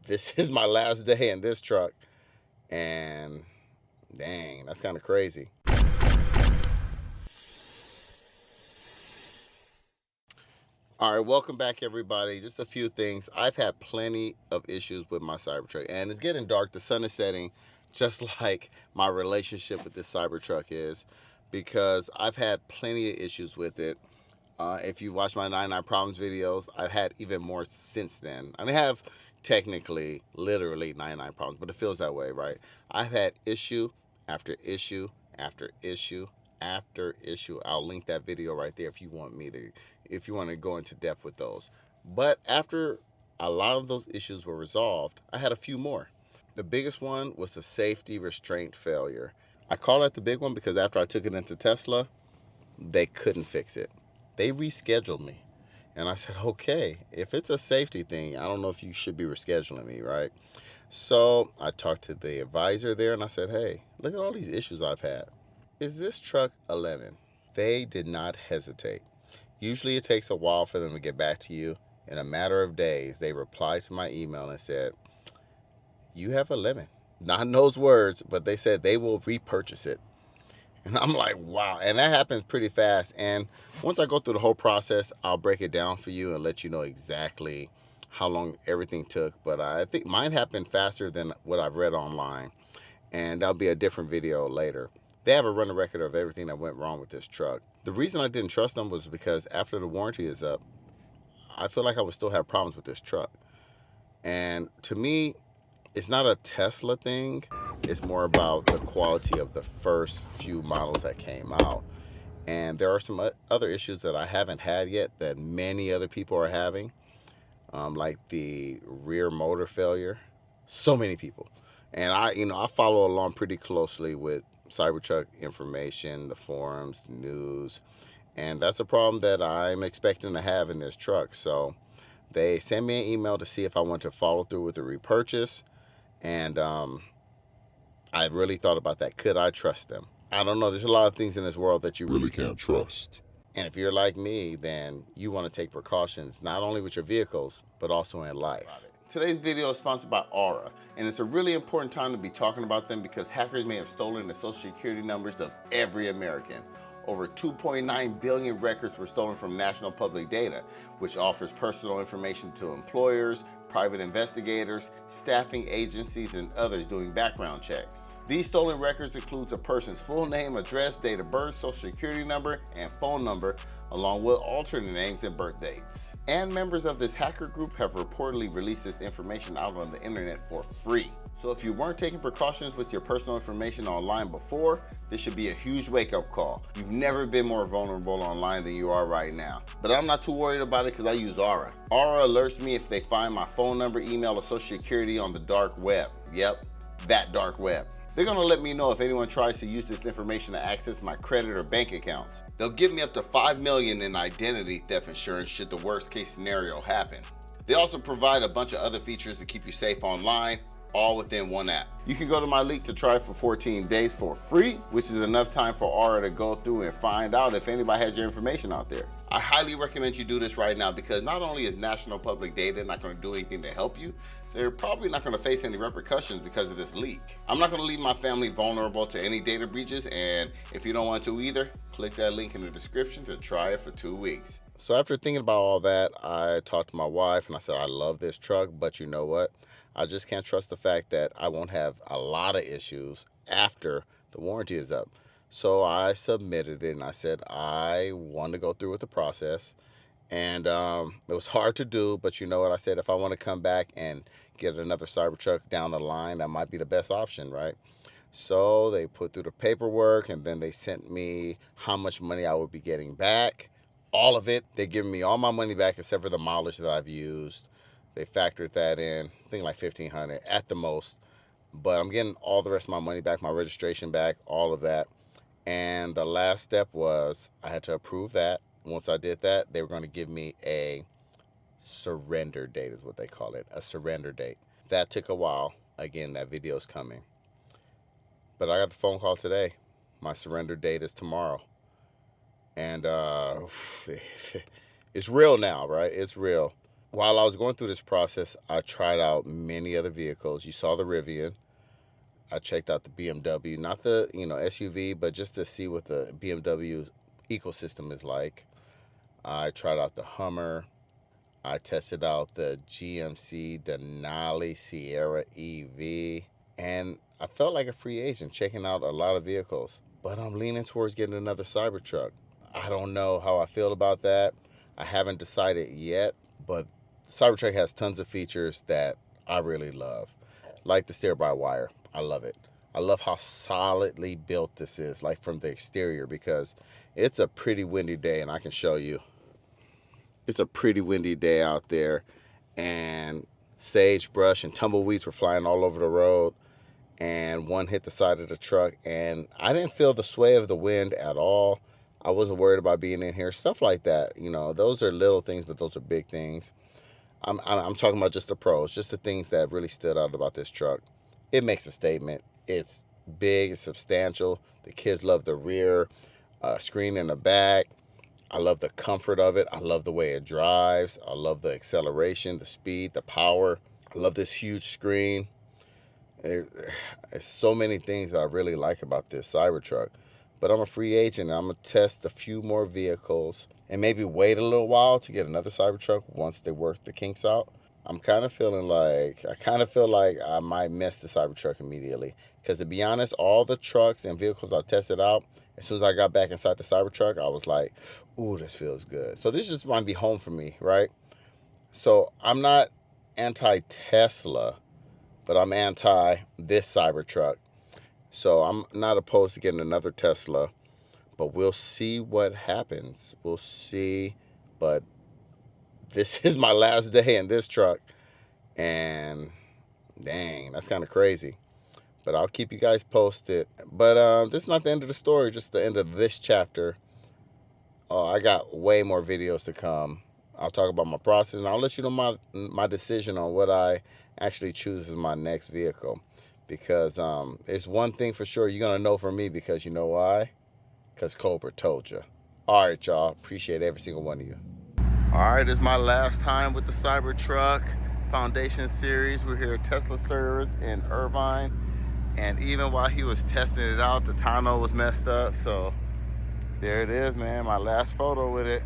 this is my last day in this truck. And dang, that's kind of crazy. All right, welcome back, everybody. Just a few things. I've had plenty of issues with my Cybertruck, and it's getting dark. The sun is setting, just like my relationship with this Cybertruck is, because I've had plenty of issues with it. If you've watched my 99 Problems videos, I've had even more since then. I have technically, literally 99 problems, but it feels that way, right? I've had issue after issue after issue after issue. I'll link that video right there if you want to go into depth with those. But after a lot of those issues were resolved, I had a few more. The biggest one was the safety restraint failure. I call that the big one because after I took it into Tesla, they couldn't fix it. They rescheduled me. And I said, okay, if it's a safety thing, I don't know if you should be rescheduling me, right? So I talked to the advisor there and I said, hey, look at all these issues I've had. Is this truck 11? They did not hesitate. Usually it takes a while for them to get back to you. In a matter of days, they replied to my email and said, you have 11. Not in those words, but they said they will repurchase it. And I'm like, wow. And that happens pretty fast. And once I go through the whole process, I'll break it down for you and let you know exactly how long everything took. But I think mine happened faster than what I've read online. And that'll be a different video later. They have a running record of everything that went wrong with this truck. The reason I didn't trust them was because after the warranty is up, I feel like I would still have problems with this truck. And to me, it's not a Tesla thing. It's more about the quality of the first few models that came out. And there are some other issues that I haven't had yet that many other people are having, like the rear motor failure. So many people. And I follow along pretty closely with Cybertruck information, the forums, the news. And that's a problem that I'm expecting to have in this truck. So they sent me an email to see if I want to follow through with the repurchase. And I really thought about that. Could I trust them? I don't know. There's a lot of things in this world that you really can't trust. And if you're like me, then you want to take precautions, not only with your vehicles, but also in life. Today's video is sponsored by Aura, and it's a really important time to be talking about them because hackers may have stolen the social security numbers of every American. Over 2.9 billion records were stolen from National Public Data, which offers personal information to employers, private investigators, staffing agencies, and others doing background checks. These stolen records include a person's full name, address, date of birth, social security number, and phone number, along with alternate names and birth dates. And members of this hacker group have reportedly released this information out on the internet for free. So if you weren't taking precautions with your personal information online before, this should be a huge wake-up call. You've never been more vulnerable online than you are right now. But I'm not too worried about it because I use Aura. Aura alerts me if they find my phone number, email, or social security on the dark web. Yep, that dark web. They're gonna let me know if anyone tries to use this information to access my credit or bank accounts. They'll give me up to $5 million in identity theft insurance should the worst case scenario happen. They also provide a bunch of other features to keep you safe online, all within one app. You can go to my link to try it for 14 days for free, which is enough time for Aura to go through and find out if anybody has your information out there. I highly recommend you do this right now because not only is National Public Data not going to do anything to help you, they're probably not going to face any repercussions because of this leak. I'm not going to leave my family vulnerable to any data breaches, and if you don't want to either, click that link in the description to try it for 2 weeks. So after thinking about all that, I talked to my wife and I said, I love this truck, but you know what? I just can't trust the fact that I won't have a lot of issues after the warranty is up. So I submitted it and I said I want to go through with the process. And it was hard to do, but you know what? I said if I want to come back and get another Cybertruck down the line, that might be the best option, right? So they put through the paperwork and then they sent me how much money I would be getting back. All of it. They're giving me all my money back except for the mileage that I've used. They factored that in, I think like $1,500 at the most. But I'm getting all the rest of my money back, my registration back, all of that. And the last step was I had to approve that. Once I did that, they were going to give me a surrender date is what they call it, a surrender date. That took a while. Again, that video is coming. But I got the phone call today. My surrender date is tomorrow. And it's real now, right? It's real. while I was going through this process, I tried out many other vehicles. You saw the Rivian. I checked out the BMW, not the SUV, but just to see what the BMW ecosystem is like. I tried out the Hummer. I tested out the GMC Denali Sierra EV, and I felt like a free agent checking out a lot of vehicles. But I'm leaning towards getting another Cybertruck. I don't know how I feel about that. I haven't decided yet, but Cybertruck has tons of features that I really love, like the steer-by-wire. I love it. I love how solidly built this is, like from the exterior, because it's a pretty windy day, and I can show you. It's a pretty windy day out there, and sagebrush and tumbleweeds were flying all over the road, and one hit the side of the truck, and I didn't feel the sway of the wind at all. I wasn't worried about being in here. Stuff like that, those are little things, but those are big things. I'm talking about just the pros, just the things that really stood out about this truck. It makes a statement. It's big, it's substantial. The kids love the rear screen in the back. I love the comfort of it. I love the way it drives. I love the acceleration, the speed, the power. I love this huge screen. There's so many things that I really like about this Cybertruck. But I'm a free agent, and I'm going to test a few more vehicles and maybe wait a little while to get another Cybertruck once they work the kinks out. I kind of feel like I might miss the Cybertruck immediately. Because to be honest, all the trucks and vehicles I tested out, as soon as I got back inside the Cybertruck, I was like, ooh, this feels good. So this just might be home for me, right? So I'm not anti-Tesla, but I'm anti this Cybertruck. So I'm not opposed to getting another Tesla, but we'll see what happens. We'll see. But this is my last day in this truck, and dang, that's kind of crazy. But I'll keep you guys posted. But this is not the end of the story, just the end of this chapter. I got way more videos to come. I'll talk about my process, and I'll let you know my decision on what I actually choose as my next vehicle. Because it's one thing for sure, you're going to know from me, because you know why? Because Cobra told you. All right, y'all. Appreciate every single one of you. All right, this is my last time with the Cybertruck Foundation Series. We're here at Tesla Service in Irvine. And even while he was testing it out, the tonneau was messed up. So there it is, man. My last photo with it.